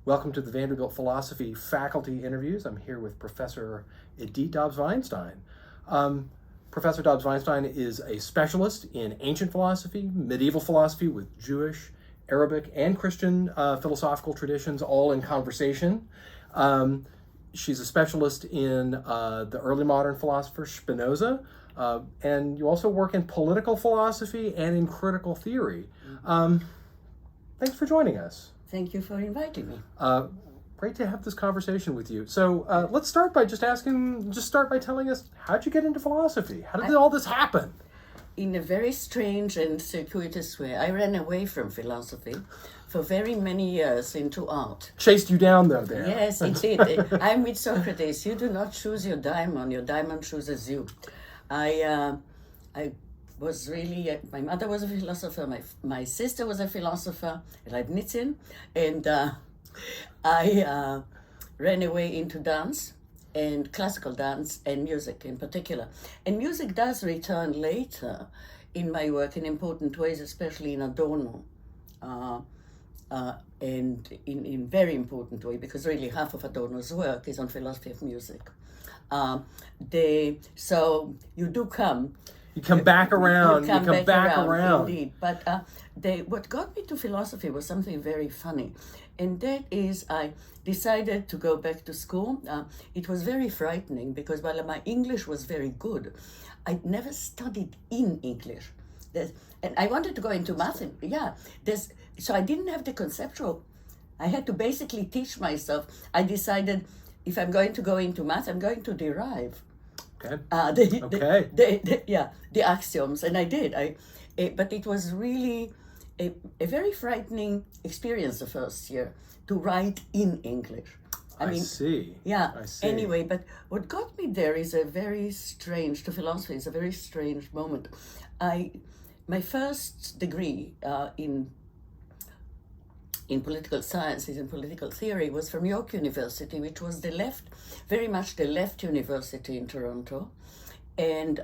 Welcome to the Vanderbilt Philosophy Faculty Interviews. I'm here with Professor Idit Dobbs-Weinstein. Professor Dobbs-Weinstein is a specialist in ancient philosophy, medieval philosophy with Jewish, Arabic, and Christian philosophical traditions all in conversation. She's a specialist in the early modern philosopher Spinoza, and you also work in political philosophy and in critical theory. Thanks for joining us. Thank you for inviting me. Great to have this conversation with you. So let's start by start by telling us, how'd you get into philosophy? How did all this happen? In a very strange and circuitous way, I ran away from philosophy for very many years into art. Chased you down though there. Yes, it did. I'm with Socrates. You do not choose your diamond chooses you. I was really, my mother was a philosopher, my sister was a philosopher, Leibnizian, and I ran away into dance, and classical dance, and music in particular. And music does return later in my work in important ways, especially in Adorno, and in very important way, because really half of Adorno's work is on philosophy of music. So you do come. You come back around. You come back around. Indeed. But what got me to philosophy was something very funny. And that is, I decided to go back to school. It was very frightening because while my English was very good, I'd never studied in English. And I wanted to go into math. So I didn't have the conceptual. I had to basically teach myself. I decided if I'm going to go into math, I'm going to derive. Okay. The axioms, and I did. But it was really a very frightening experience the first year to write in English. I see. Yeah. I see. Anyway, but what got me there is a very strange moment. My first degree in political sciences and political theory was from York University, which was very much the left university in Toronto. And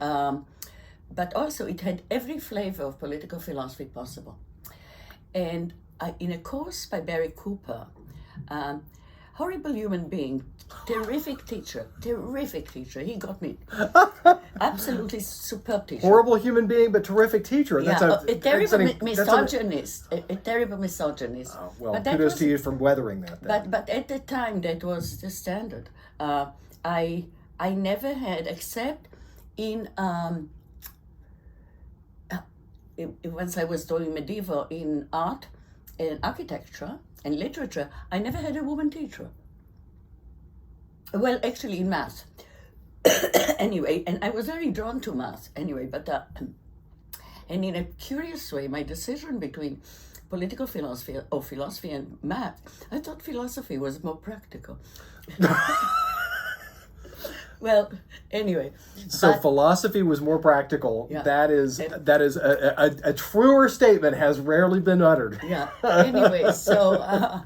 but also it had every flavor of political philosophy possible. And in a course by Barry Cooper, horrible human being, terrific teacher. He got me. Absolutely superb teacher. Horrible human being, but terrific teacher. A terrible misogynist. Well, but kudos to you for weathering that. But at the time, that was the standard. I never had, except in once I was doing medieval in art and architecture and literature, I never had a woman teacher. Well, actually in math. Anyway, and I was very drawn to math anyway, but and in a curious way, my decision between political philosophy or philosophy and math, I thought philosophy was more practical. Well, anyway. So philosophy was more practical. Yeah. That is a truer statement has rarely been uttered. Yeah. Anyway, so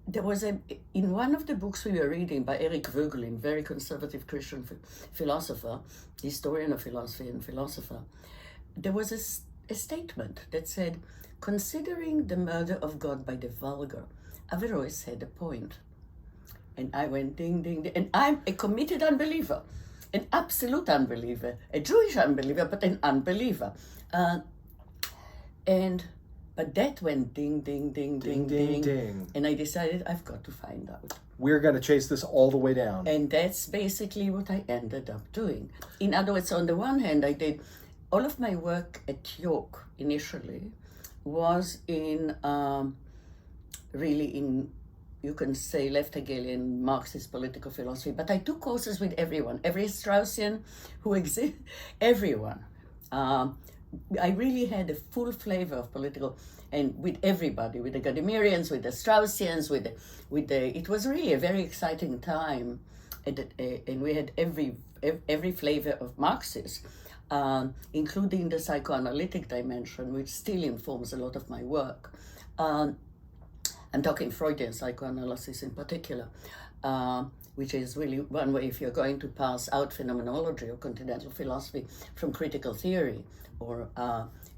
there was in one of the books we were reading by Eric Voegelin, very conservative Christian philosopher, historian of philosophy and philosopher, there was a statement that said, considering the murder of God by the vulgar, Averroes had a point. And I went ding, ding, ding. And I'm a committed unbeliever, an absolute unbeliever, a Jewish unbeliever, but an unbeliever. But that went ding, ding, ding, ding, ding, ding. And I decided I've got to find out. We're going to chase this all the way down. And that's basically what I ended up doing. In other words, on the one hand, I did all of my work at York initially was in you can say left Hegelian Marxist political philosophy, but I took courses with everyone, every Straussian who exists, everyone. I really had a full flavor of political, and with everybody, with the Gadamerans, with the Straussians, it was really a very exciting time, and we had every flavor of Marxism, including the psychoanalytic dimension, which still informs a lot of my work. I'm talking Freudian psychoanalysis in particular, which is really one way if you're going to pass out phenomenology or continental philosophy from critical theory, or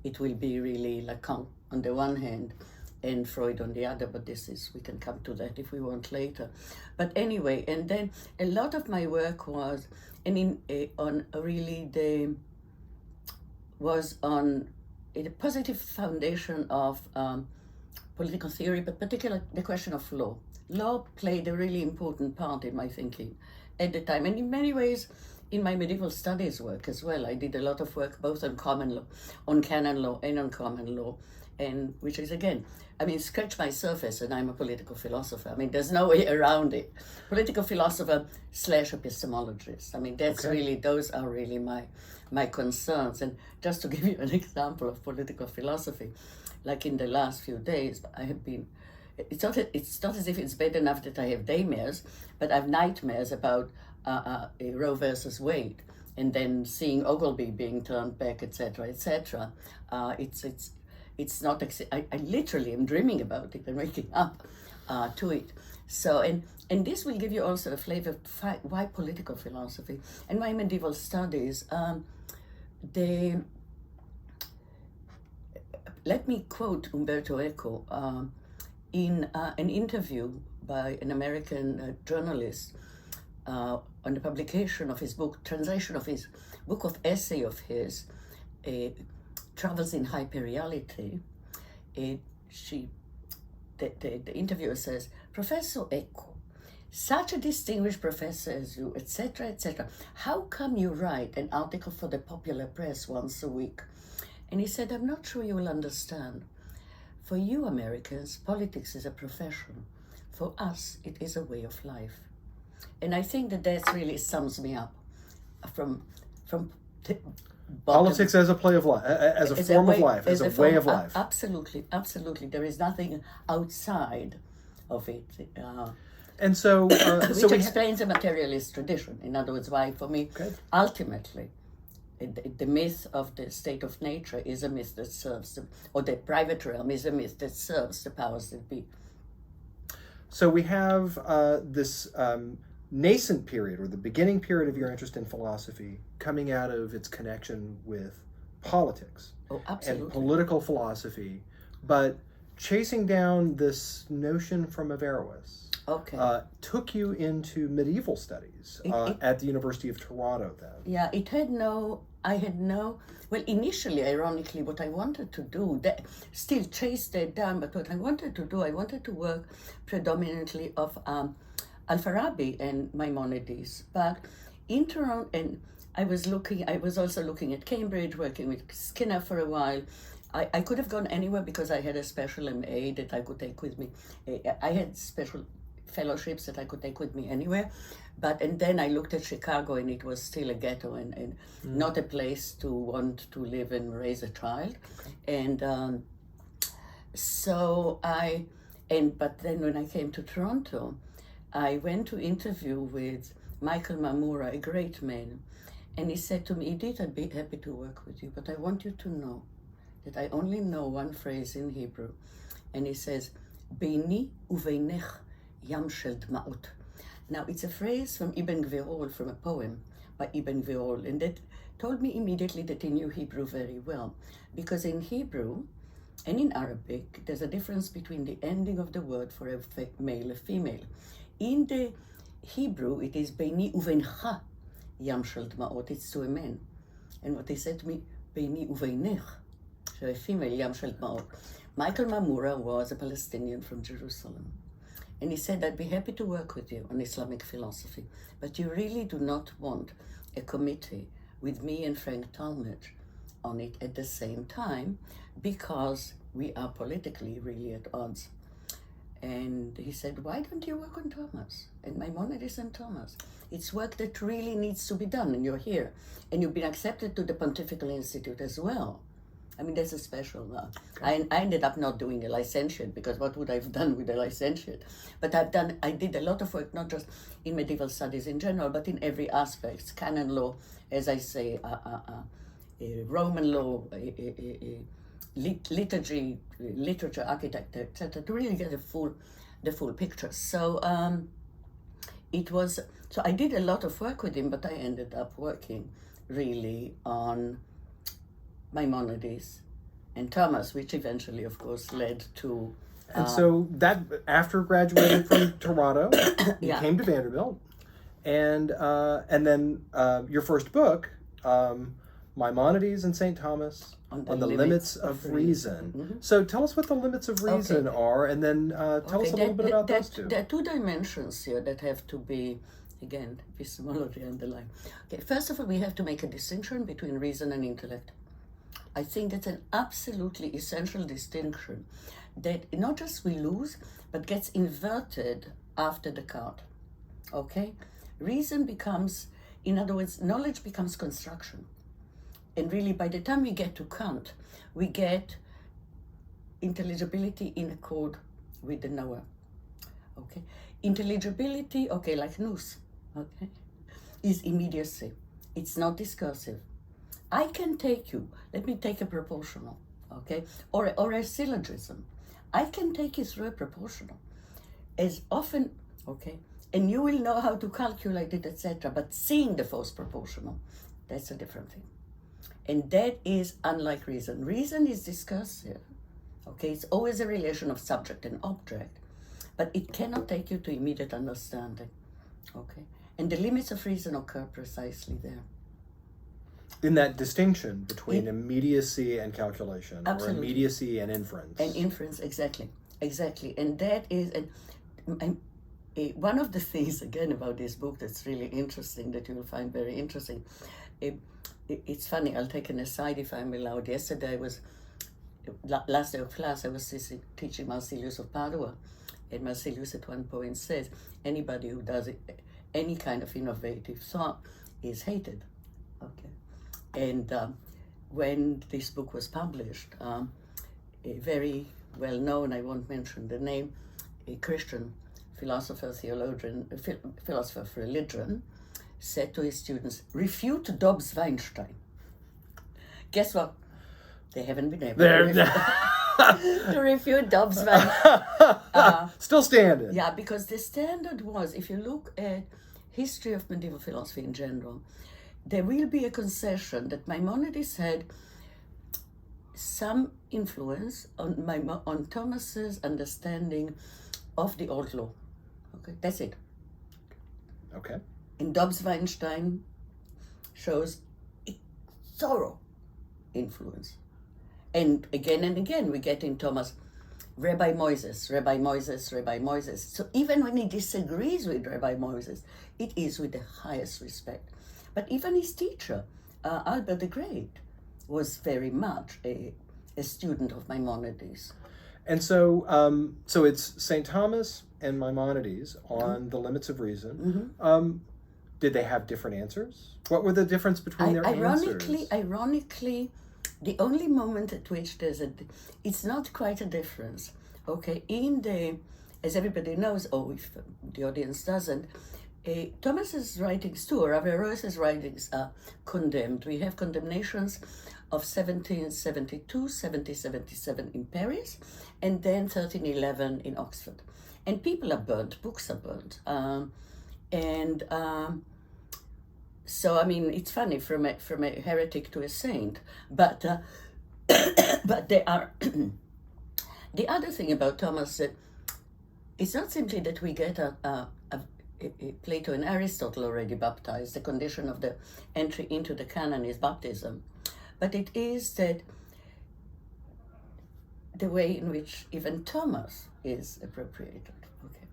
it will be really Lacan on the one hand, and Freud on the other, but we can come to that if we want later. But anyway, and then a lot of my work was, on a positive foundation of political theory, but particularly the question of law. Law played a really important part in my thinking at the time, and in many ways in my medieval studies work as well. I did a lot of work both on common law, on canon law, and on common law, and which is, again, scratch my surface and I'm a political philosopher. There's no way around it. Political philosopher / epistemologist. Those are really my concerns. And just to give you an example of political philosophy, like in the last few days, I have been, it's not as if it's bad enough that I have daymares, but I have nightmares about Roe versus Wade, and then seeing Ogilvy being turned back, etc., etc. It's not. I literally am dreaming about it and waking up to it. So and this will give you also a flavor of why political philosophy and why medieval studies. Let me quote Umberto Eco in an interview by an American journalist on the publication of his book, translation of his book of essay of his, Travels in Hyperreality. The interviewer says, Professor Eco, such a distinguished professor as you, etc., etc., how come you write an article for the popular press once a week? And he said, I'm not sure you will understand. For you Americans, politics is a profession. For us, it is a way of life. And I think that really sums me up from the politics as a play of life, as a form of life, as a way of life. Absolutely. There is nothing outside of it. And so, which explains the materialist tradition. In other words, why for me, ultimately, the myth of the state of nature is a myth that serves, or the private realm is a myth that serves the powers that be. So we have this nascent period, or the beginning period of your interest in philosophy, coming out of its connection with politics and political philosophy, but chasing down this notion from Averroes took you into medieval studies at the University of Toronto then. Yeah, well, initially, ironically, what I wanted to do, still chased that down, but what I wanted to work predominantly of Al-Farabi and Maimonides. But in Toronto, and I was also looking at Cambridge, working with Skinner for a while. I could have gone anywhere because I had a special MA that I could take with me. I had special fellowships that I could take with me anywhere. And then I looked at Chicago, and it was still a ghetto and not a place to want to live and raise a child. And but then when I came to Toronto, I went to interview with Michael Mamura, a great man, and he said to me, Edith, I'd be happy to work with you, but I want you to know that I only know one phrase in Hebrew. And he says, Beini uveinech yam shel dma'ot. Now, it's a phrase from Ibn Gvirol, from a poem by Ibn Gvirol, and that told me immediately that he knew Hebrew very well. Because in Hebrew and in Arabic, there's a difference between the ending of the word for a male and female. In the Hebrew, it is Beini uveincha yam shel dma'ot, it's to a man. And what they said to me, Beini uveinech, so a female, yam shel dma'ot. Michael Mamura was a Palestinian from Jerusalem. And he said, I'd be happy to work with you on Islamic philosophy, but you really do not want a committee with me and Frank Talmadge on it at the same time, because we are politically really at odds. And he said, why don't you work on Thomas and Maimonides and Thomas? It's work that really needs to be done, and you're here. And you've been accepted to the Pontifical Institute as well. That's a special. I ended up not doing a licentiate, because what would I have done with a licentiate? But I did a lot of work, not just in medieval studies in general, but in every aspect. Canon law, as I say, Roman law, liturgy, literature, architecture, etc., to really get the full picture. So so I did a lot of work with him, but I ended up working really on Maimonides and Thomas, which eventually, of course, led to. And so that after graduating from Toronto, you Yeah. came to Vanderbilt, and then your first book, Maimonides and St. Thomas on the Limits of Reason. Mm-hmm. So tell us what the limits of reason are, and then tell us a little bit about those two. There are two dimensions here that have to be, again, epistemology underlined. Okay, first of all, we have to make a distinction between reason and intellect. I think that's an absolutely essential distinction that not just we lose, but gets inverted after Descartes. Okay? Reason becomes, in other words, knowledge becomes construction. And really, by the time we get to Kant, we get intelligibility in accord with the knower. Okay? Intelligibility, okay, like nous, okay, is immediacy. It's not discursive. I can take you, let me take a proportional, okay, or a syllogism. I can take you through a proportional as often, okay, and you will know how to calculate it, etc. But seeing the false proportional, that's a different thing. And that is unlike reason. Reason is discursive, okay, it's always a relation of subject and object, but it cannot take you to immediate understanding, okay? And the limits of reason occur precisely there. In that distinction between immediacy and calculation, Absolutely. or immediacy and inference. And inference, exactly. And that is, one of the things, again, about this book that's really interesting, that you will find very interesting, it's funny, I'll take an aside if I'm allowed. Yesterday last day of class, I was teaching Marsilius of Padua, and Marsilius at one point says, anybody who does any kind of innovative thought is hated, okay? And when this book was published, a very well-known, I won't mention the name, a Christian philosopher, theologian, philosopher of religion, said to his students, refute Dobbs-Weinstein. Guess what? They haven't been able to refute Dobbs-Weinstein. Still standing. Yeah, because the standard was, if you look at history of medieval philosophy in general, there will be a concession that Maimonides had some influence on Thomas's understanding of the old law. Okay, that's it. Okay. And Dobbs-Weinstein shows a thorough influence. And again, we get in Thomas, Rabbi Moses. So even when he disagrees with Rabbi Moses, it is with the highest respect. But even his teacher, Albert the Great, was very much a student of Maimonides. And so, so it's St. Thomas and Maimonides on the limits of reason. Mm-hmm. Did they have different answers? What were the difference between their answers? Ironically, the only moment at which it's not quite a difference. Okay, as everybody knows, or if the audience doesn't, Thomas's writings too, or Averroes's writings are condemned. We have condemnations of 1772, 1777 in Paris, and then 1311 in Oxford. And people are burnt, books are burnt. So, I mean, it's funny from a heretic to a saint, but they are. The other thing about Thomas, that it's not simply that we get Plato and Aristotle already baptized, the condition of the entry into the canon is baptism, but it is that the way in which even Thomas is appropriated. Okay,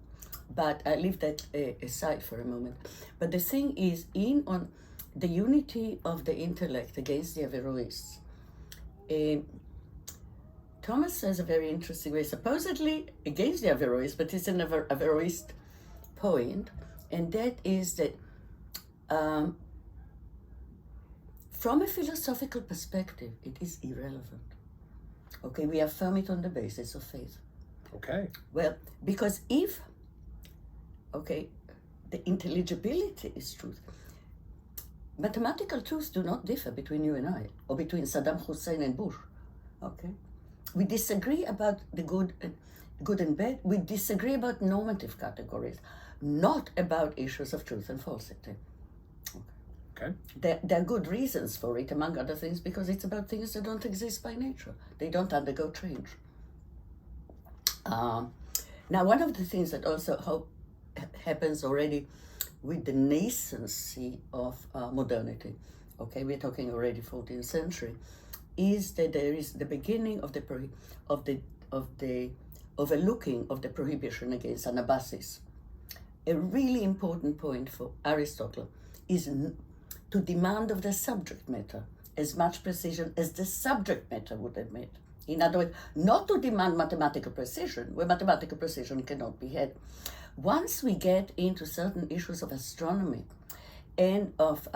but I leave that aside for a moment. But the thing is, on the unity of the intellect against the Averroists, Thomas says a very interesting way, supposedly against the Averroists, but it's an Averroist point, and that is that from a philosophical perspective, it is irrelevant. Okay, we affirm it on the basis of faith. Okay. Well, because if, okay, the intelligibility is truth, mathematical truths do not differ between you and I, or between Saddam Hussein and Bush. Okay, we disagree about the good and bad. We disagree about normative categories, not about issues of truth and falsity. Okay. Okay. There are good reasons for it, among other things, because it's about things that don't exist by nature. They don't undergo change. Now, one of the things that also happens already with the nascency of modernity, okay, we're talking already 14th century, is that there is the beginning of the overlooking of the prohibition against anabasis. A really important point for Aristotle is to demand of the subject matter as much precision as the subject matter would admit. In other words, not to demand mathematical precision, where mathematical precision cannot be had. Once we get into certain issues of astronomy and of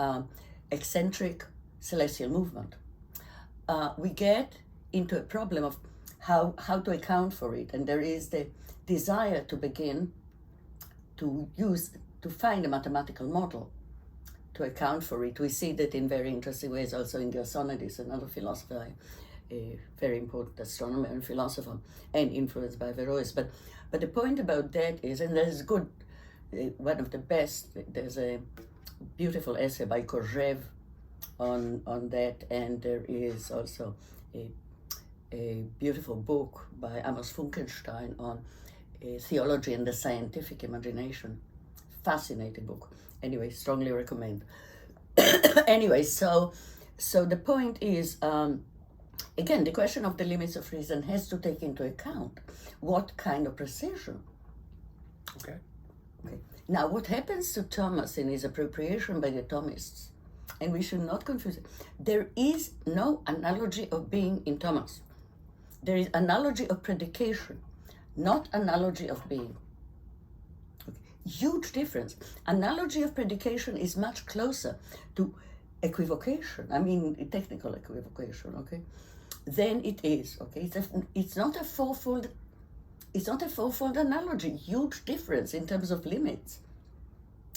eccentric celestial movement, we get into a problem of how to account for it. And there is the desire to begin to find a mathematical model to account for it. We see that in very interesting ways also in Maimonides, another philosopher, a very important astronomer and philosopher, and influenced by Averroes. But the point about that is, and there's good, one of the best, there's a beautiful essay by Korzhev on that, and there is also a beautiful book by Amos Funkenstein on theology and the scientific imagination. Fascinating book. Anyway, strongly recommend. Anyway, so the point is, again, the question of the limits of reason has to take into account what kind of precision. Okay. Now, what happens to Thomas in his appropriation by the Thomists, and we should not confuse it, there is no analogy of being in Thomas. There is analogy of predication, not analogy of being. Okay. Huge difference. Analogy of predication is much closer to equivocation, I mean technical equivocation, okay, than it is, okay. It's not a fourfold analogy, huge difference in terms of limits.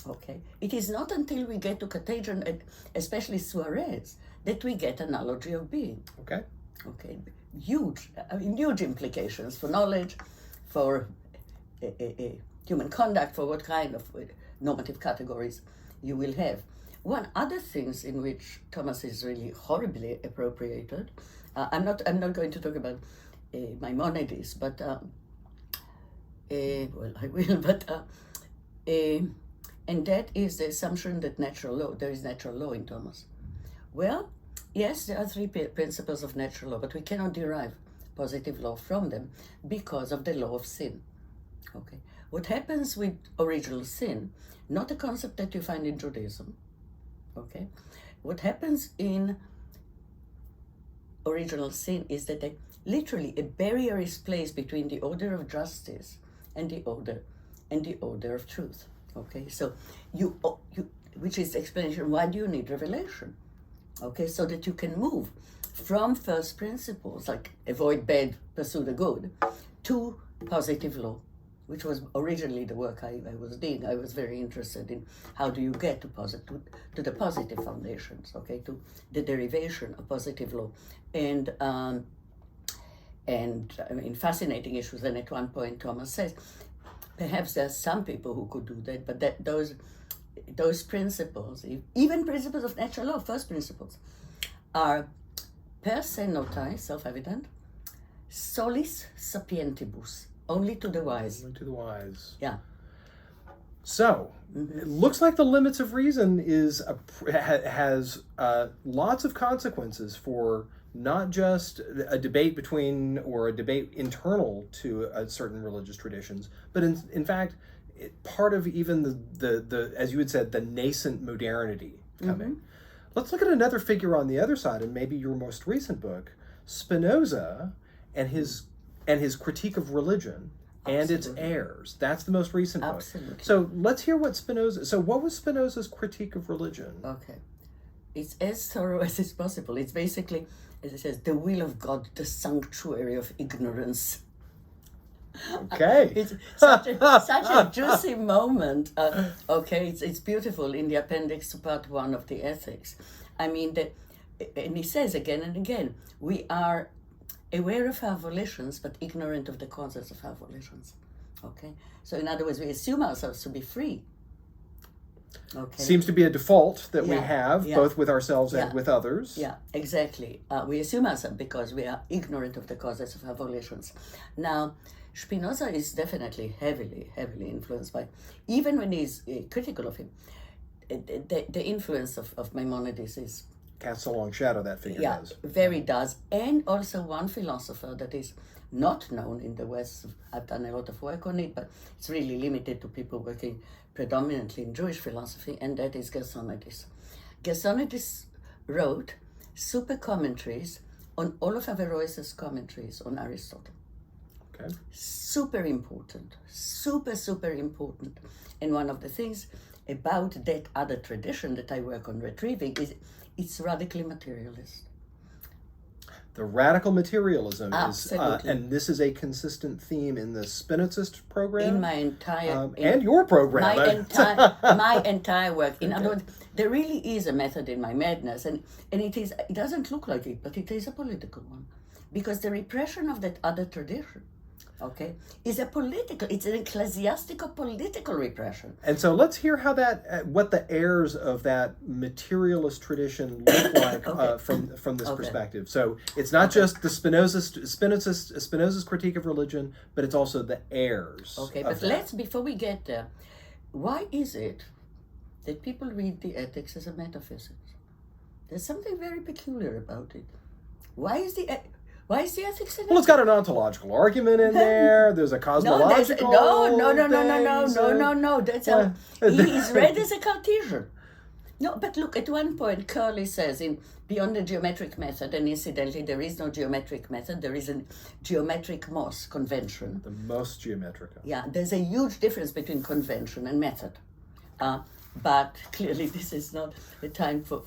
Okay, it is not until we get to Cartesian, especially Suarez, that we get analogy of being. Okay. Huge implications for knowledge, for human conduct, for what kind of normative categories you will have. One other things in which Thomas is really horribly appropriated. I'm not going to talk about Maimonides, but well, I will. But and that is the assumption that there is natural law in Thomas. Well, yes, there are three principles of natural law, but we cannot derive positive law from them because of the law of sin. Okay, what happens with original sin? Not a concept that you find in Judaism. Okay, what happens in original sin is that literally a barrier is placed between the order of justice and the order of truth. Okay, so you which is the explanation why do you need revelation? Okay, so that you can move from first principles like avoid bad, pursue the good, to positive law, which was originally the work I was doing. I was very interested in how do you get to the positive foundations, okay, to the derivation of positive law, and I mean fascinating issues. And at one point Thomas says, perhaps there are some people who could do that, but that those principles, even principles of natural law, first principles, are per se noti, self-evident, solis sapientibus, only to the wise. Only to the wise. Yeah. So, it looks like the limits of reason has lots of consequences for not just a debate between or a debate internal to certain religious traditions, but in fact, part of even the as you had said, the nascent modernity coming. Mm-hmm. Let's look at another figure on the other side, and maybe your most recent book, Spinoza, and his critique of religion. Absolutely. And its heirs. That's the most recent book. Absolutely. So let's hear what what was Spinoza's critique of religion? Okay. It's as thorough as is possible. It's basically, as it says, the will of God, the sanctuary of ignorance. Okay. It's such a juicy moment. Okay, it's beautiful in the appendix to part 1 of the Ethics. I mean, and he says again and again, we are aware of our volitions, but ignorant of the causes of our volitions. Okay? So in other words, we assume ourselves to be free. Okay. Seems to be a default that we Yeah, have, yeah. both with ourselves and Yeah. with others. Yeah, exactly. We assume ourselves because we are ignorant of the causes of our volitions. Now, Spinoza is definitely heavily influenced by, even when he's critical of him, the influence of Maimonides is, Casts a long shadow, that figure yeah, does. very does. And also one philosopher that is not known in the West. I've done a lot of work on it, but it's really limited to people working predominantly in Jewish philosophy, and that is Gersonides. Gersonides wrote super commentaries on all of Averroes' commentaries on Aristotle. Okay. Super important, super important. And one of the things about that other tradition that I work on retrieving is it's radically materialist. The radical materialism is, Absolutely. and this is a consistent theme in the Spinozist program. In my entire and your program. my entire work. In other words, there really is a method in my madness, and it doesn't look like it, but it is a political one, because the repression of that other tradition, okay, is it's an ecclesiastical political repression. And so let's hear how what the heirs of that materialist tradition look like from this perspective. So it's not just the Spinoza's critique of religion, but it's also the heirs. Okay, of but that. before we get there, why is it that people read the ethics as a metaphysics? There's something very peculiar about it. Why is the ethics an Well, it's got an ontological argument in there. There's a cosmological. No. That's how he is read as a Cartesian. No, but look, at one point, Curley says in Beyond the Geometric Method, and incidentally, there is no geometric method, there is a geometric Moss convention. The most geometrical. Yeah, there's a huge difference between convention and method. But clearly, this is not the time for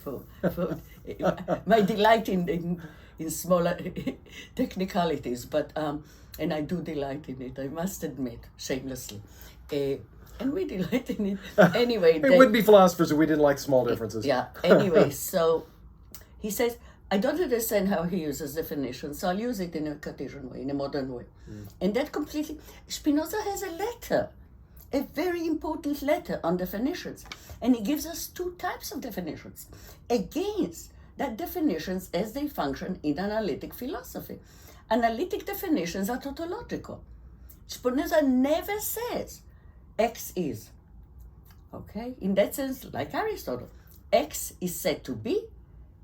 my delight in smaller technicalities, but and I do delight in it, I must admit, shamelessly. And we delight in it anyway. We wouldn't be philosophers if we didn't like small differences. Yeah, anyway, so he says, I don't understand how he uses definitions, so I'll use it in a Cartesian way, in a modern way. And that completely, Spinoza has a letter, a very important letter on definitions. And he gives us two types of definitions against that definitions as they function in analytic philosophy. Analytic definitions are tautological. Spinoza never says X is. Okay? In that sense, like Aristotle, X is said to be,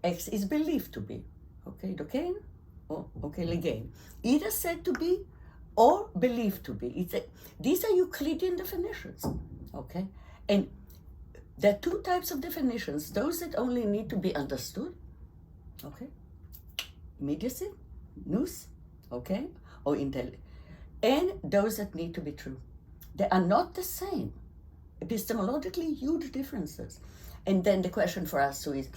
X is believed to be. Okay, dokein? Oh, okay, legein. Either said to be or believed to be. These are Euclidean definitions. Okay? And there are two types of definitions, those that only need to be understood, okay, immediacy, nous, okay, or intelligence, and those that need to be true. They are not the same. Epistemologically, huge differences. And then the question for us too is,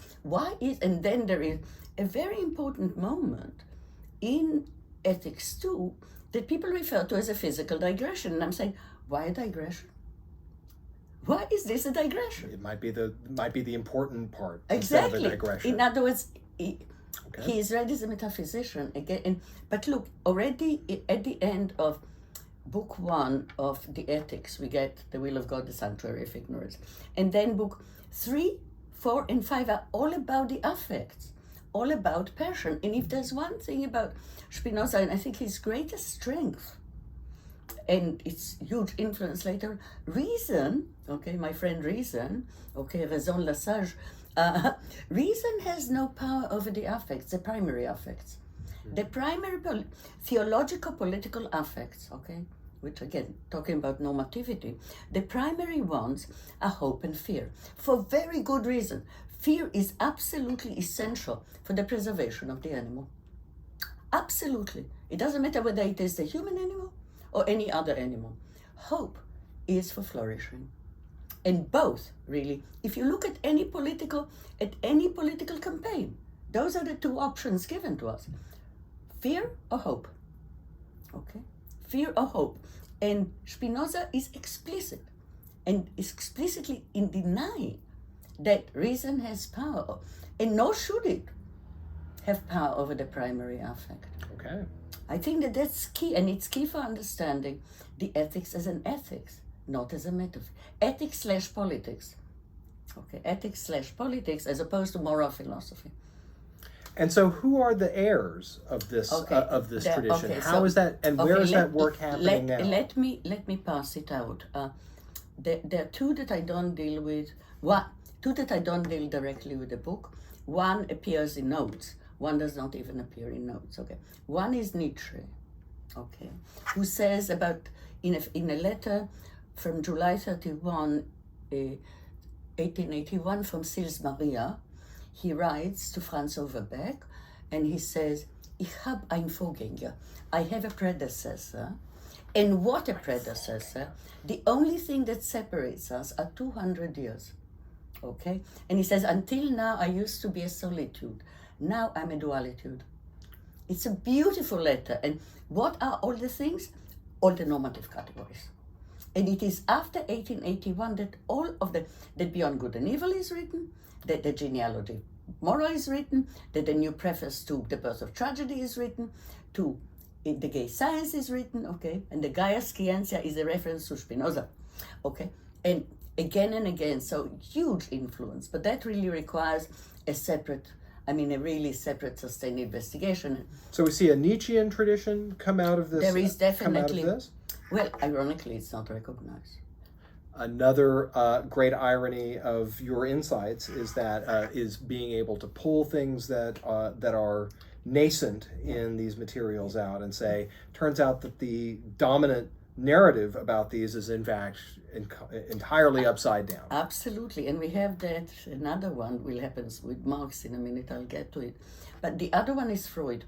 and then there is a very important moment in ethics too, that people refer to as a physical digression. And I'm saying, why a digression? Why is this a digression? It might be the important part. Exactly. Instead of a digression. In other words, he is read as a metaphysician again. But look, already at the end of book 1 of the Ethics, we get the will of God, the sanctuary of ignorance. And then book 3, 4, and 5 are all about the affects, all about passion. And if there's one thing about Spinoza, and I think his greatest strength, and its huge influence later, reason, okay, my friend reason, okay, raison la sage, reason has no power over the affects, the primary affects. The primary theological political affects, okay, which again, talking about normativity, the primary ones are hope and fear, for very good reason. Fear is absolutely essential for the preservation of the animal. Absolutely. It doesn't matter whether it is the human animal or any other animal. Hope is for flourishing. And both, really, if you look at any political campaign, those are the two options given to us. Fear or hope. Okay? Fear or hope. And Spinoza is explicit, and is explicitly in denying that reason has power, and nor should it have power over the primary affect. Okay. I think that that's key, and it's key for understanding the ethics as an ethics, not as a metaphor. Ethics/politics Okay, ethics/politics as opposed to moral philosophy. And so, who are the heirs of this tradition? Okay, How is that, and where is that work happening now? Let me pass it out. There are two that I don't deal with. Two that I don't deal directly with the book. One appears in notes. One does not even appear in notes. Okay. One is Nietzsche. Okay, who says about in a letter from July 31, 1881, from Sils Maria. He writes to Franz Overbeck, and he says, "Ich hab ein Vorgänger." I have a predecessor. And what a predecessor. The only thing that separates us are 200 years. Okay? And he says, "Until now, I used to be a solitude. Now I'm a dualitude." It's a beautiful letter. And what are all the things? All the normative categories. And it is after 1881 that all of that Beyond Good and Evil is written, that the genealogy moral is written, that the new preface to The Birth of Tragedy is written, to the Gay Science is written, okay, and the Gaia Scientia is a reference to Spinoza, okay, and again, so huge influence, but that really requires a really separate sustained investigation. So we see a Nietzschean tradition come out of this. There is definitely, come out of this? Well, ironically, it's not recognized. Another great irony of your insights is that is being able to pull things that are nascent in these materials out and say, turns out that the dominant narrative about these is in fact entirely upside down. Absolutely, and we have that. Another one will happen with Marx in a minute. I'll get to it, but the other one is Freud.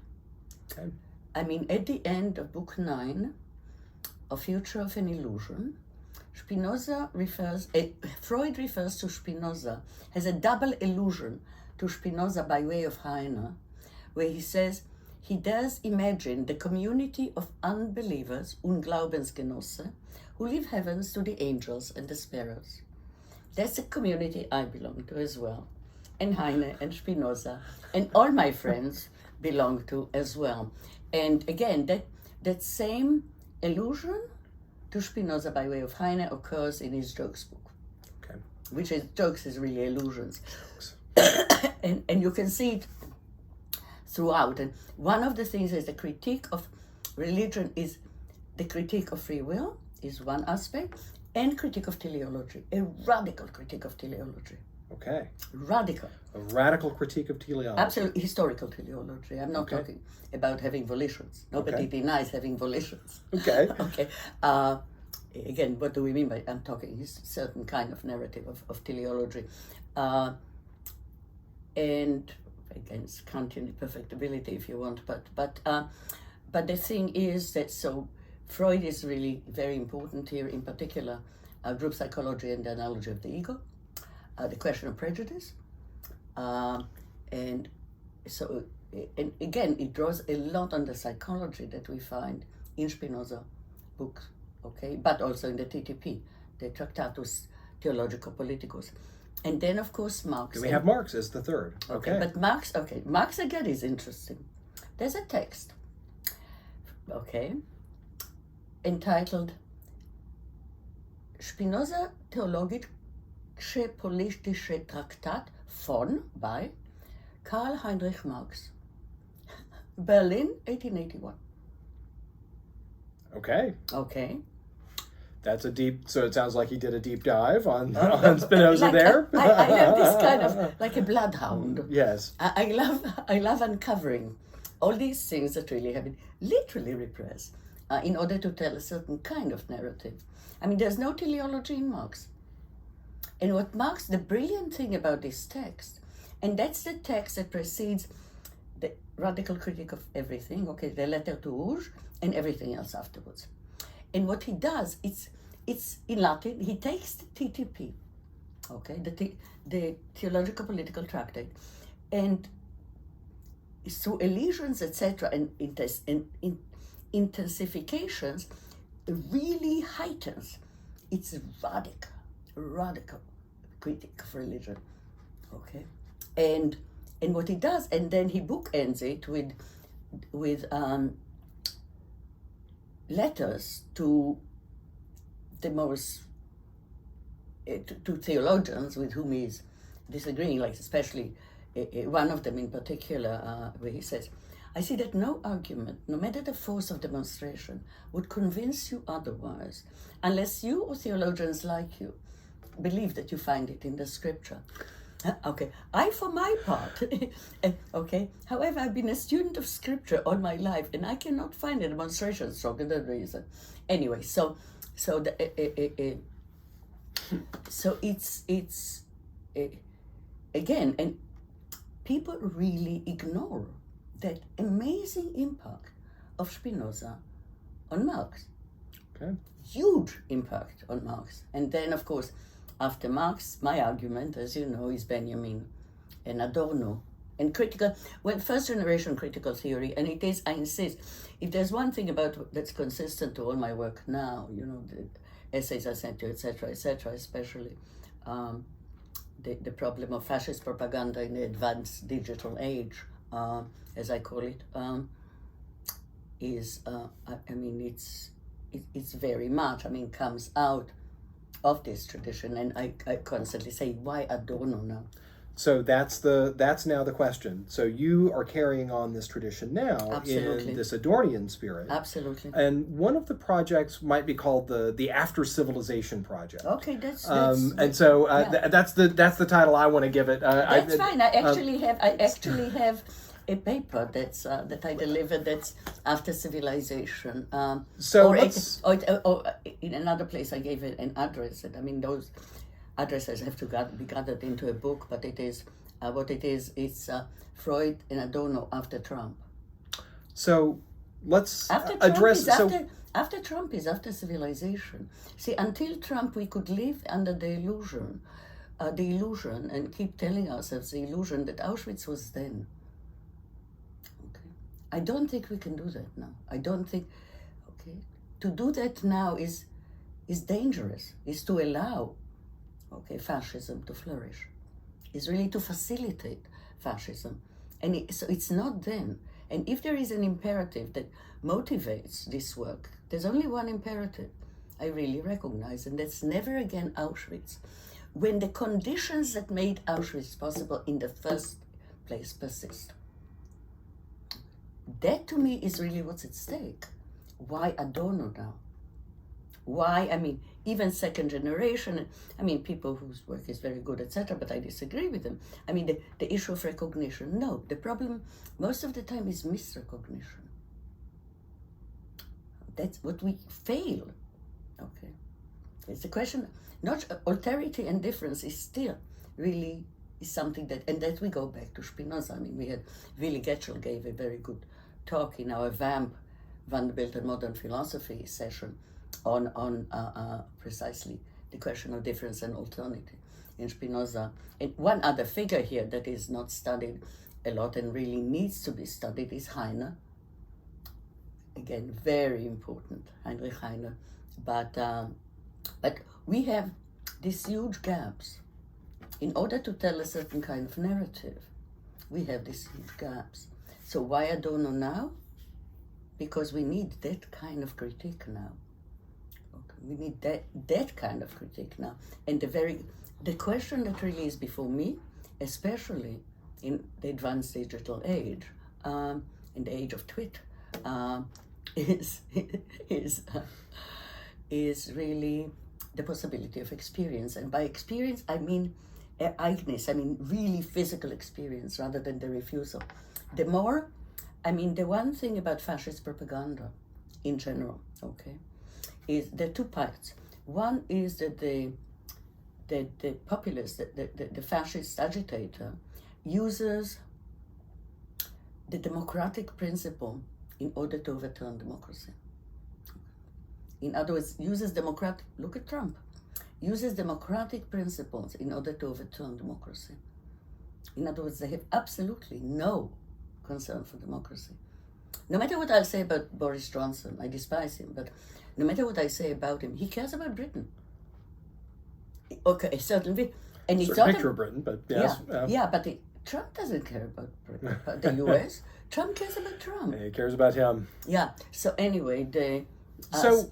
Okay. I mean, at the end of Book 9, A Future of an Illusion, Freud refers to Spinoza as a double allusion to Spinoza by way of Heine, where he says he does imagine the community of unbelievers, Unglaubensgenosse, who leave heavens to the angels and the sparrows. That's a community I belong to as well, and Heine and Spinoza, and all my friends belong to as well. And again, that same allusion to Spinoza by way of Heine occurs in his Jokes book. Okay. Which is, Jokes is really illusions. and you can see it throughout. And one of the things is the critique of religion is the critique of free will is one aspect, and critique of teleology, a radical critique of teleology. Okay. Radical. A radical critique of teleology. Absolutely, historical teleology. I'm not talking about having volitions. Nobody denies having volitions. Okay. Okay. Again, what do we mean by, I'm talking certain kind of narrative of teleology. And again, it's Kantian perfectibility if you want, but the thing is that, so Freud is really very important here, in particular, group psychology and the analogy of the ego, the question of prejudice, and so, and again, it draws a lot on the psychology that we find in Spinoza books, okay, but also in the TTP, the Tractatus Theologico Politicus. And then, of course, Marx. Do we have Marx as the third? Okay. But Marx again is interesting. There's a text, entitled Spinoza Theologische Politische Traktat by Karl Heinrich Marx. Berlin, 1881. Okay. That's a deep, so it sounds like he did a deep dive on Spinoza like there. I have this kind of, like a bloodhound. Yes. I love uncovering all these things that really have been literally repressed in order to tell a certain kind of narrative. I mean, there's no teleology in Marx. And what Marx, the brilliant thing about this text, and that's the text that precedes the radical critique of everything, the letter to Rouge, and everything else afterwards. And what he does, it's in Latin, he takes the TTP, the Theological Political Tractate, and through elisions, etc., and intensifications, really heightens its radical critique of religion, and what he does, and then he bookends it with letters to the most to theologians with whom he's disagreeing, like especially one of them in particular, where he says, I see that no argument, no matter the force of demonstration, would convince you otherwise, unless you or theologians like you believe that you find it in the scripture. Okay, I for my part, okay, however, I've been a student of scripture all my life, and I cannot find a demonstration stronger than reason. Anyway, so it's again, and people really ignore that amazing impact of Spinoza on Marx. Okay. Huge impact on Marx. And then, of course, after Marx, my argument, as you know, is Benjamin and Adorno. And first generation critical theory, and it is, I insist, if there's one thing about that's consistent to all my work now, the essays I sent you, etc., especially the problem of fascist propaganda in the advanced digital age, as I call it, is, it's very much, comes out of this tradition, and I constantly say, why Adorno now? So that's now the question. So you are carrying on this tradition now. Absolutely. In this Adornian spirit. Absolutely. And one of the projects might be called the After Civilization Project. Okay, that's the title I want to give it. That's fine. I actually have a paper that I delivered that's After Civilization. Or in another place I gave it an address. Those addresses have to be gathered into a book, but it is what it is. It's Freud and Adorno after Trump. So let's address. After Trump is after civilization. See, until Trump, we could live under the illusion, and keep telling ourselves the illusion that Auschwitz was then. Okay, I don't think we can do that now. I don't think. Okay, to do that now is dangerous. Is to allow. Okay, fascism to flourish, is really to facilitate fascism. And so it's not then. And if there is an imperative that motivates this work, there's only one imperative I really recognize, and that's never again Auschwitz. When the conditions that made Auschwitz possible in the first place persist. That to me is really what's at stake. Why Adorno now? Why, even second generation, people whose work is very good, etc., but I disagree with them. The issue of recognition, no. The problem most of the time is misrecognition. That's what we fail, okay? It's a question, not alterity and difference is still really is something that we go back to Spinoza. We had, Willy Getchell gave a very good talk in our VAMP, Vanderbilt and Modern Philosophy session, on precisely the question of difference and alternative in Spinoza. And one other figure here that is not studied a lot and really needs to be studied is Heine. Again, very important, Heinrich Heine. But we have these huge gaps. In order to tell a certain kind of narrative, we have these huge gaps. So why Adorno now? Because we need that kind of critique now. We need that kind of critique now. And the question that really is before me, especially in the advanced digital age, in the age of Twitter, is really the possibility of experience. And by experience, I mean Ereignis, really physical experience rather than the refusal. The one thing about fascist propaganda in general, okay, is there are two parts. One is that the populist, the fascist agitator, uses the democratic principle in order to overturn democracy. In other words, look at Trump, uses democratic principles in order to overturn democracy. In other words, they have absolutely no concern for democracy. No matter what I'll say about Boris Johnson, I despise him, but no matter what I say about him, he cares about Britain. Okay, certainly. And it's not a picture of Britain, but yes. But Trump doesn't care about Britain, the US. Trump cares about Trump. He cares about him. Yeah. So anyway, So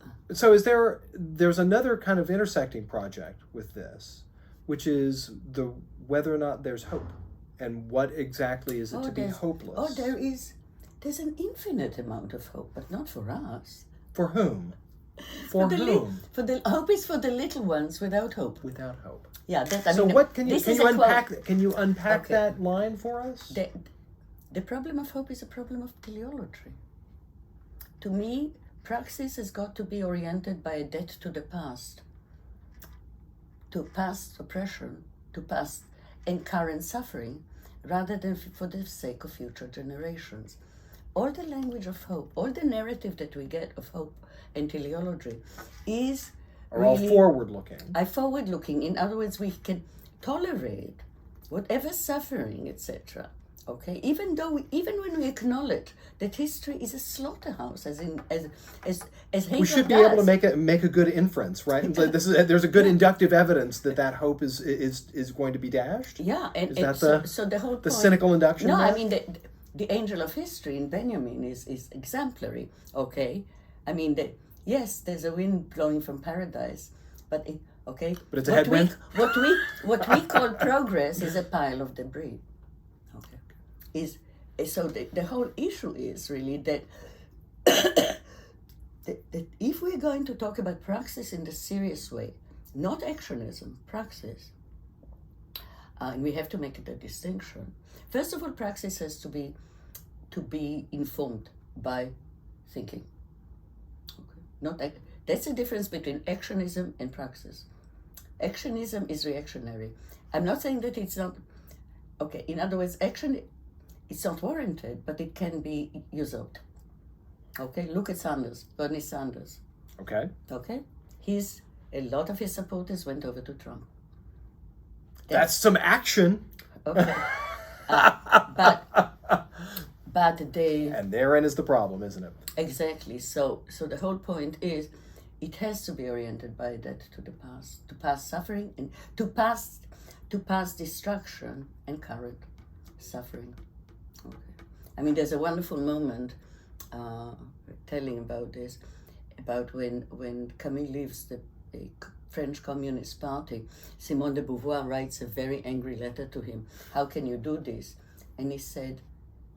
there's another kind of intersecting project with this, which is the whether or not there's hope, and what exactly is it to be hopeless? Oh, there's an infinite amount of hope, but not for us. For whom? For whom? Hope is for the little ones without hope. Without hope. Yeah. What can you unpack that line for us? The problem of hope is a problem of teleology. To me, praxis has got to be oriented by a debt to the past, to past oppression, to past and current suffering, rather than for the sake of future generations. All the language of hope, all the narrative that we get of hope and teleology is all forward-looking. Forward-looking. In other words, we can tolerate whatever suffering, etc. Okay, even when we acknowledge that history is a slaughterhouse, as Hegel we should be able to make a good inference, right? There's a good inductive evidence that hope is going to be dashed. Yeah, so the whole point, the cynical induction. No, I mean the angel of history in Benjamin is exemplary. Okay, I mean yes, there's a wind blowing from paradise, but it's a headwind. What we call progress is a pile of debris. So the whole issue is really that, that if we're going to talk about praxis in the serious way, not actionism, praxis, and we have to make the distinction. First of all, praxis has to be informed by thinking. Okay. That's the difference between actionism and praxis. Actionism is reactionary. I'm not saying that it's not. Okay, in other words, action. It's not warranted, but it can be usurped. Okay, look at Bernie Sanders. Okay. Okay, a lot of his supporters went over to Trump. That's some action. Okay, but they. And therein is the problem, isn't it? Exactly. So the whole point is, it has to be oriented by that to the past, to past suffering and to past destruction and current suffering. Okay. I mean, there's a wonderful moment telling about this, about when Camille leaves the French Communist Party. Simone de Beauvoir writes a very angry letter to him. How can you do this? And he said,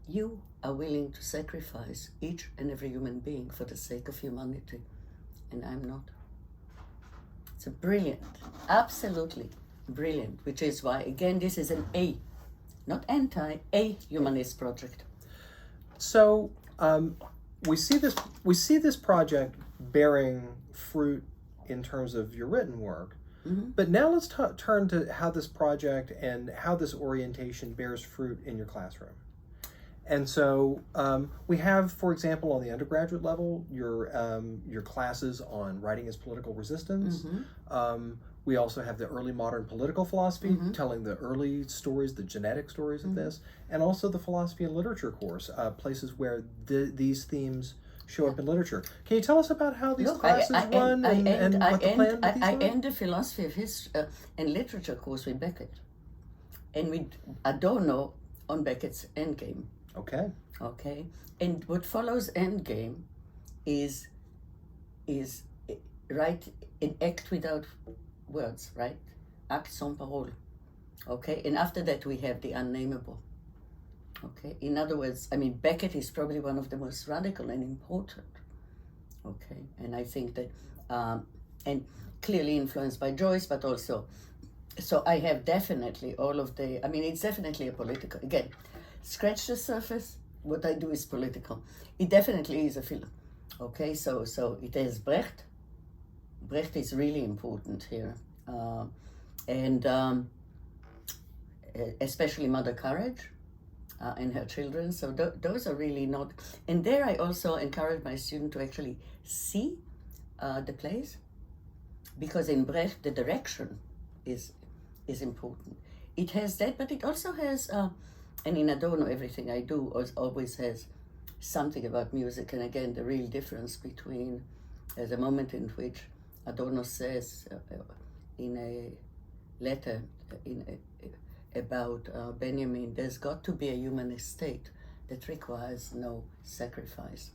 you are willing to sacrifice each and every human being for the sake of humanity, and I'm not. It's a brilliant, absolutely brilliant, which is why, again, this is not a humanist project. So we see this project bearing fruit in terms of your written work, but now let's turn to how this project and how this orientation bears fruit in your classroom. And so we have, for example, on the undergraduate level, your classes on writing as political resistance. We also have the early modern political philosophy, telling the early stories, the genetic stories of this, and also the philosophy and literature course, places where these themes show up in literature. Can you tell us about how these classes run and what the plan with these I end the philosophy of history and literature course with Beckett, and with Adorno on Beckett's Endgame. Okay. And what follows Endgame is right, an act without words, right? Act sans parole. Okay. And after that we have the unnameable. Okay. In other words, I mean, Beckett is probably one of the most radical and important. Okay. And I think that, and clearly influenced by Joyce, but also, so I have definitely all of the, I mean, it's definitely a political, again, scratch the surface, what I do is political. It definitely is a film. Okay, so it has Brecht. Brecht is really important here. And especially Mother Courage and her children. So those are really not, and there I also encourage my students to actually see the plays, because in Brecht the direction is important. It has that, but it also has, and in Adorno, everything I do always has something about music. And again, the real difference between the moment in which Adorno says in a letter about Benjamin, there's got to be a human estate that requires no sacrifice.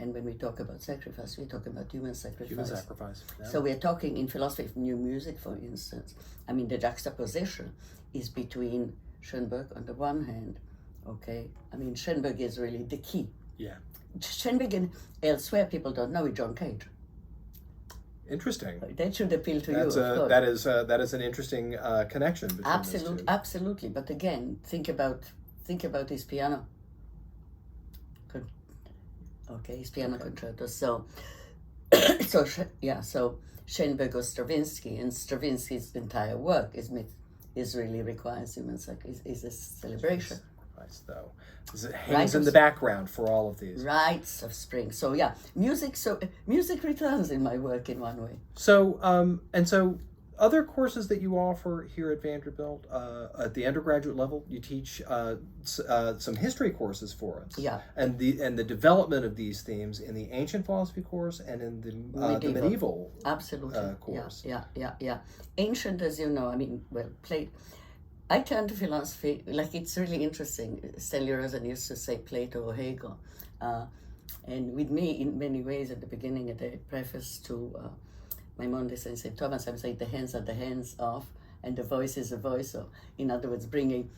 And when we talk about sacrifice, we're talking about human sacrifice. Human sacrifice. Yeah. So we're talking in philosophy of new music, for instance. I mean, the juxtaposition is between Schoenberg on the one hand, okay? I mean, Schoenberg is really the key. Yeah. Schoenberg and elsewhere, people don't know it, John Cage. Interesting. That should appeal to you, of course. That is an interesting connection between those two. Absolutely. But again, think about his piano. Okay, his piano concerto. So Schoenberg or Stravinsky, and Stravinsky's entire work really requires human sacrifice. Is a celebration. Sacrifice, though, it hangs in the background for all of these rites of spring. So yeah, music returns in my work in one way. So other courses that you offer here at Vanderbilt at the undergraduate level, you teach some history courses for us. Yeah. And the development of these themes in the ancient philosophy course and in the medieval absolutely course. Yeah. Ancient, as you know, I mean, I turned to philosophy, like it's really interesting. Stanley Rosen used to say Plato or Hegel. And with me, in many ways, at the beginning of the preface to Maimonides and St. Thomas, I'm saying the hands are the hands of, and the voice is a voice of. In other words, bringing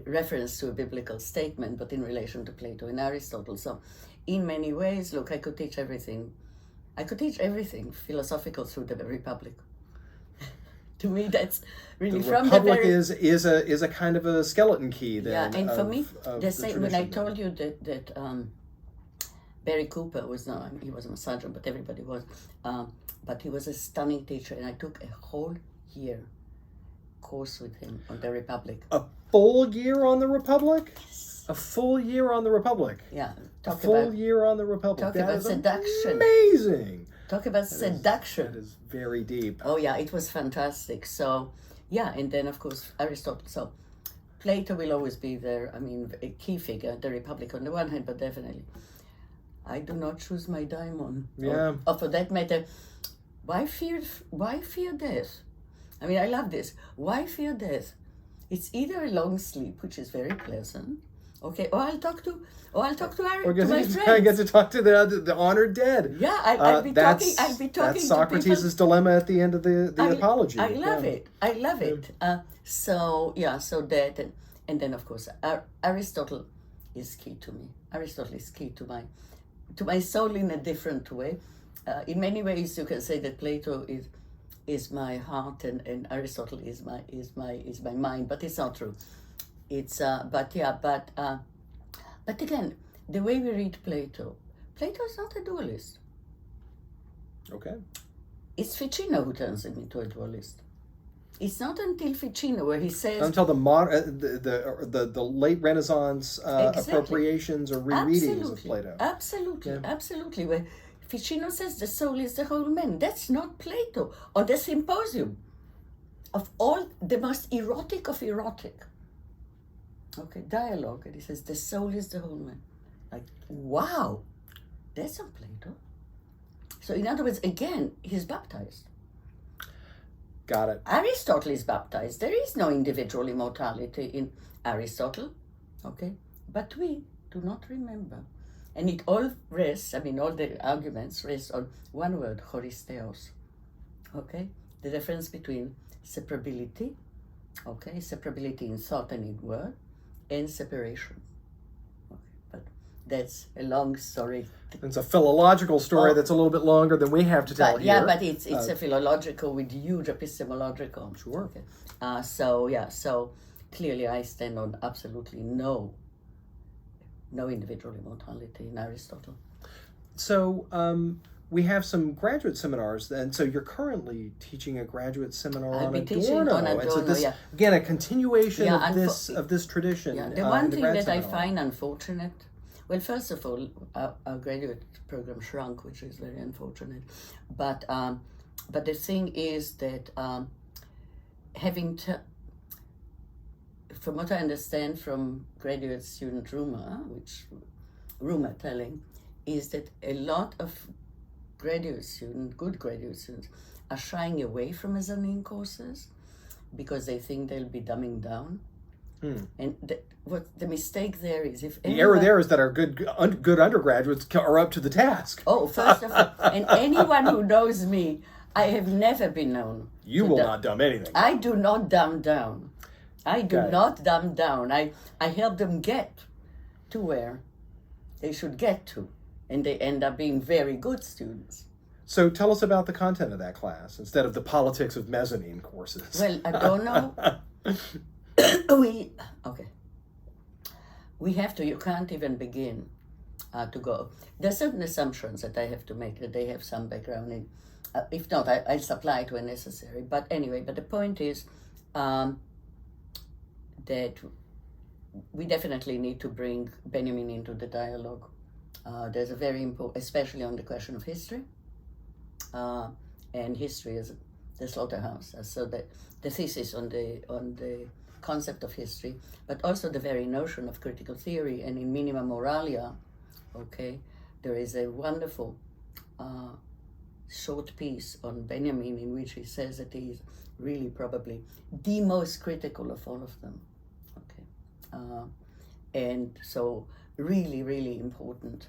reference to a biblical statement, but in relation to Plato and Aristotle. So in many ways, look, I could teach everything. I could teach everything philosophical through the Republic. To me, that's really the from Republic the very... is a kind of a skeleton key. Then, yeah, and for me, the same when I tradition. told you that Barry Cooper was not, he wasn't a sergeant, but everybody was. But he was a stunning teacher, and I took a whole year course with him on the Republic. A full year on the Republic? A full year on the Republic? Yeah. A full year on the Republic. Talk about seduction. Amazing. Talk about seduction. That is very deep. Oh, yeah, it was fantastic. So, yeah, and then, of course, Aristotle. So, Plato will always be there. I mean, a key figure, the Republic on the one hand, but definitely. I do not choose my daimon. Yeah. Or for that matter, why fear death? I mean, I love this. Why fear death? It's either a long sleep, which is very pleasant, okay, or I'll talk to my friends. I get to talk to the honored dead. Yeah, I'll be talking. That's Socrates' dilemma at the end of the Apology. I love it. So that and then of course Aristotle is key to me. Aristotle is key to my soul in a different way. In many ways, you can say that Plato is my heart and Aristotle is my mind, but it's not true. It's but again, the way we read Plato is not a dualist. Okay. It's Ficino who turns him into a dualist. It's not until Ficino where he says until the late Renaissance appropriations or rereadings of Plato. Absolutely. Where Ficino says the soul is the whole man. That's not Plato. On the Symposium, of all the most erotic of erotic, okay, dialogue, and he says the soul is the whole man. Like, wow, that's not Plato. So in other words, again, he's baptized. Got it. Aristotle is baptized. There is no individual immortality in Aristotle, okay? But we do not remember. And it all rests, I mean, all the arguments rest on one word, choristeos, okay? The difference between separability, okay? Separability in thought and in word, and separation. Okay, but that's a long story. It's a philological story that's a little bit longer than we have to tell here. Yeah, but it's a philological with huge epistemological. Sure. Okay. So clearly I stand on absolutely no individual immortality in Aristotle. So we have some graduate seminars, and so you're currently teaching a graduate seminar on Adorno. And so this, again, a continuation of this tradition. Yeah, the one thing that I find unfortunate, well, first of all, our graduate program shrunk, which is very unfortunate. But the thing is that from what I understand from graduate student rumor telling, is that a lot of good graduate students, are shying away from mezzanine courses because they think they'll be dumbing down. And what the mistake there is, if The error there is that our good undergraduates are up to the task. Oh, first of all, and anyone who knows me, I have never been known. You will not dumb anything. I do not dumb down. I do Okay. not dumb down. I help them get to where they should get to, and they end up being very good students. So tell us about the content of that class instead of the politics of mezzanine courses. Well, I don't know. We have to. You can't even begin to go. There are certain assumptions that I have to make that they have some background in. If not, I'll supply it when necessary. But anyway, the point is that we definitely need to bring Benjamin into the dialogue. There's a very important, especially on the question of history, and history is the slaughterhouse. So the thesis on the concept of history, but also the very notion of critical theory. And in Minima Moralia, there is a wonderful short piece on Benjamin in which he says that he is really probably the most critical of all of them. And so really important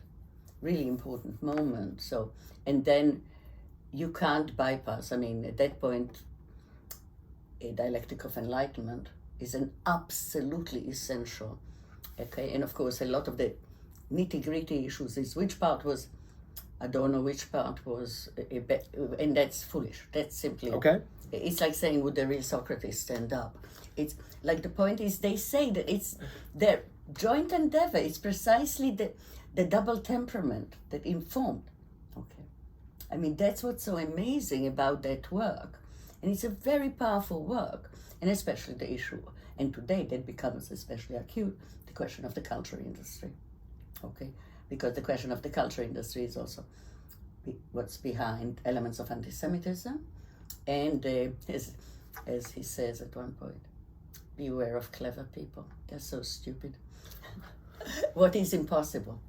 moment. So, and then you can't bypass, at that point, a dialectic of enlightenment is an absolutely essential. And of course, a lot of the nitty-gritty issues is which part was, I don't know which part was, and that's foolish. That's simply, it's like saying, would the real Socrates stand up? It's like, the point is, they say that it's their joint endeavor. It's precisely the double temperament that informed. That's what's so amazing about that work. And it's a very powerful work, and especially the issue, and today that becomes especially acute, the question of the culture industry. Because the question of the culture industry is also what's behind elements of anti-Semitism, and as he says at one point, beware of clever people. They're so stupid. What is impossible?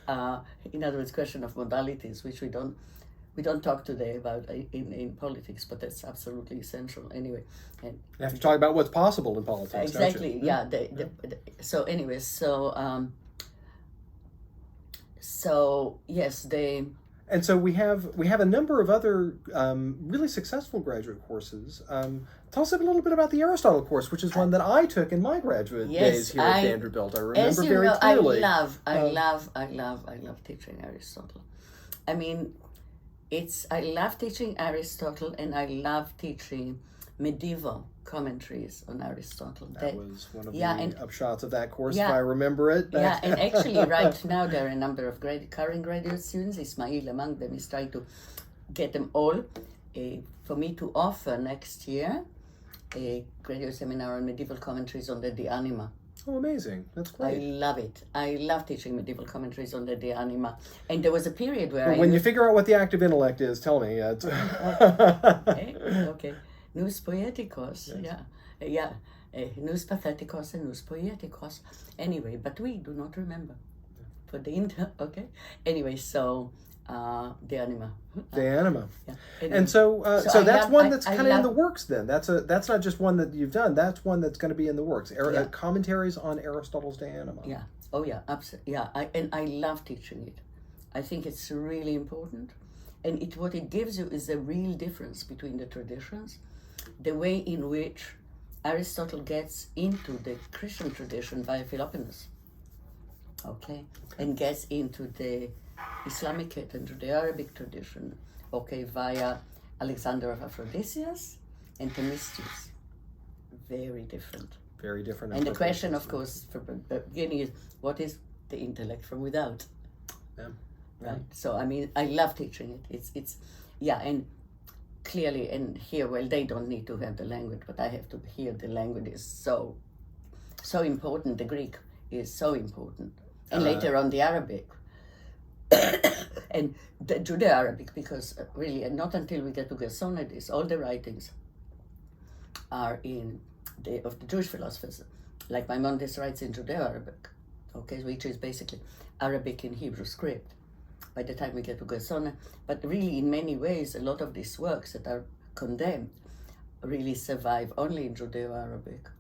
In other words, question of modalities, which we don't talk today about in politics, but that's absolutely essential anyway. And you have to talk about what's possible in politics. Exactly. Don't you? So anyway, so yes, they. And so we have a number of other really successful graduate courses. Tell us a little bit about the Aristotle course, which is one that I took in my graduate days here at Vanderbilt. I remember very clearly. I love teaching Aristotle. I love teaching Aristotle, and I love teaching medieval commentaries on Aristotle. That was one of the upshots of that course, if I remember it. And actually right now there are a number of current graduate students, Ismail among them, is trying to get them all for me to offer next year a graduate seminar on medieval commentaries on the De Anima. Oh, amazing. That's great. I love it. I love teaching medieval commentaries on the De Anima. And there was a period where when you figure out what the active intellect is, tell me. Okay. Nous poeticos, nous patheticos and nous poeticos. Anyway, but we do not remember. For the Anyway, so De Anima. De Anima. Yeah. Anyway, and so that's one that's kind of in the works. Then that's not just one that you've done. That's one that's going to be in the works. Commentaries on Aristotle's De Anima. Yeah. Oh yeah. Absolutely. Yeah. I love teaching it. I think it's really important, and what it gives you is a real difference between the traditions. The way in which Aristotle gets into the Christian tradition via Philoponus, and gets into the Islamic and Judeo-Arabic tradition, via Alexander of Aphrodisias and Themistius. Very different. Very different. And the question, of course, from the beginning is, what is the intellect from without? Yeah. Right. So I love teaching it. It's and clearly, and here, they don't need to have the language, but I have to hear the language is so important. The Greek is so important, and later on the Arabic, and the Judeo-Arabic, because really, and not until we get to Gersonides, all the writings are of the Jewish philosophers, like Maimonides writes in Judeo-Arabic, which is basically Arabic in Hebrew script. By the time we get to Gersonides, but really in many ways, a lot of these works that are condemned really survive only in Judeo-Arabic.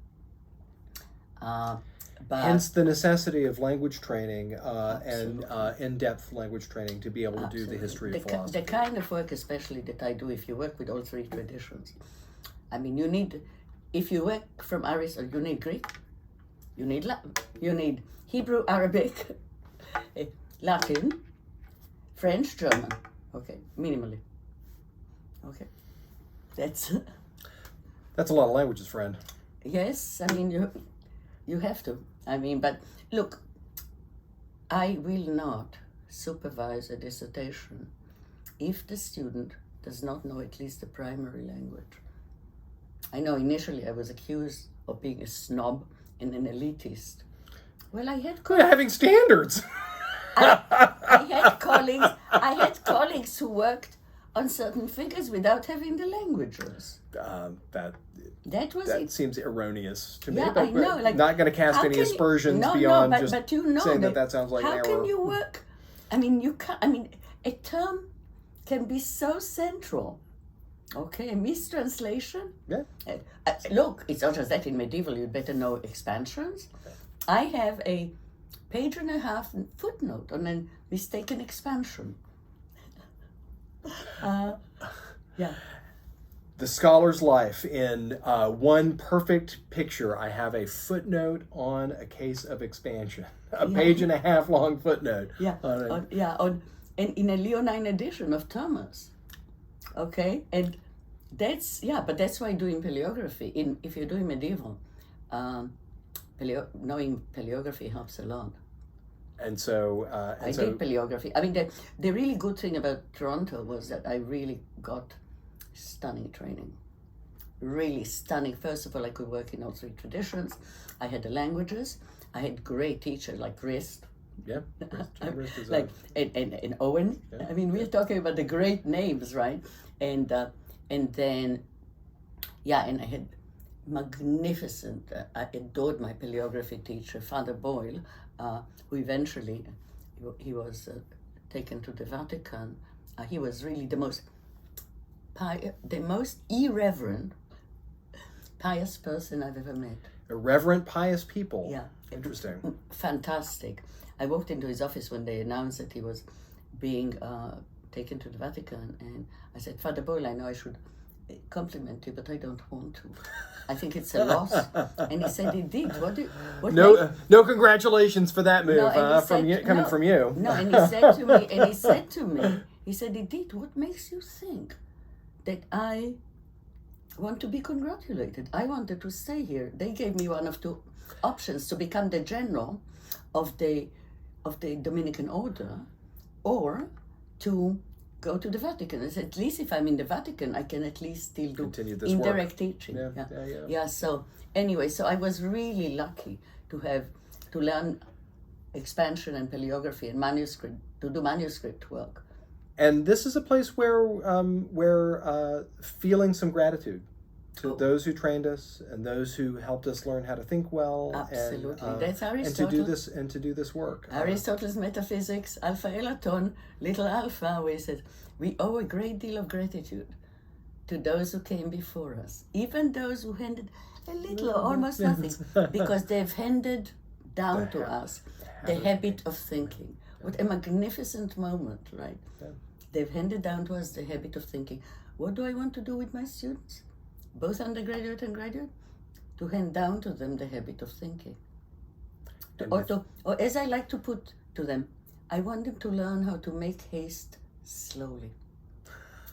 But Hence the necessity of language training and in-depth language training to be able to do the history of philosophy. The kind of work, especially that I do, if you work with all three traditions, I mean, you need, if you work from Aristotle, you need Greek, you need Hebrew, Arabic, Latin, French, German. Okay, minimally. Okay, that's a lot of languages, friend. Yes, I mean, you have to. I mean, but look, I will not supervise a dissertation if the student does not know at least the primary language. I know initially I was accused of being a snob and an elitist. Well, I had having standards. I had colleagues who worked on certain figures without having the languages. That seems erroneous to me. Yeah, but I know. Like, not going to cast any aspersions beyond saying that sounds like an error. How can you work? I mean, you can't. I mean, a term can be so central. Okay, a mistranslation. Yeah. Look, it's not just that. In medieval, you'd better know expansions. Okay. I have a page-and-a-half footnote on a mistaken expansion. Yeah. The scholar's life in one perfect picture. I have a footnote on a case of expansion, a page-and-a-half long footnote. Yeah, and in a Leonine edition of Thomas. Okay, and but that's why doing paleography. If you're doing medieval, knowing paleography helps a lot. And so I did paleography. I mean, the really good thing about Toronto was that I really got stunning training. Really stunning. First of all, I could work in all three traditions. I had the languages. I had great teachers like Rist. Yeah. Like and Owen. Yeah. I mean, we're talking about the great names, right? And then, and I had magnificent. I adored my paleography teacher, Father Boyle, who eventually he was taken to the Vatican. He was really the most irreverent, pious person I've ever met. Irreverent, pious people. Yeah. Interesting. Fantastic. I walked into his office when they announced that he was being taken to the Vatican, and I said, Father Boyle, I know I should compliment you, but I don't want to. I think it's a loss. And he said, Idit, no congratulations for that move coming from you. No, and he said to me, Idit, what makes you think that I want to be congratulated? I wanted to stay here. They gave me one of two options: to become the general of the Dominican order, or to go to the Vatican. I said, at least if I'm in the Vatican, I can at least still do indirect teaching. Yeah. So anyway, so I was really lucky to learn expansion and paleography and manuscript, to do manuscript work. And this is a place where we're feeling some gratitude to those who trained us and those who helped us learn how to think well. Absolutely, that's Aristotle. And to do this work. Aristotle's metaphysics, Alpha Elaton, little Alpha, where he said we owe a great deal of gratitude to those who came before us, even those who handed a little or almost nothing, because they've handed down to us the habit of thinking. What a magnificent moment, right? Yeah. They've handed down to us the habit of thinking. What do I want to do with my students, both undergraduate and graduate? To hand down to them the habit of thinking. Or as I like to put to them, I want them to learn how to make haste slowly.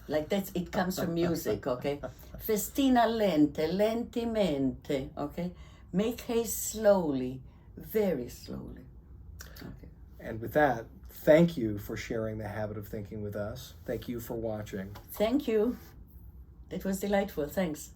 Like it comes from music, okay? Festina lente, lentimente, okay? Make haste slowly, very slowly. Okay. And with that, thank you for sharing the habit of thinking with us. Thank you for watching. Thank you. It was delightful. Thanks.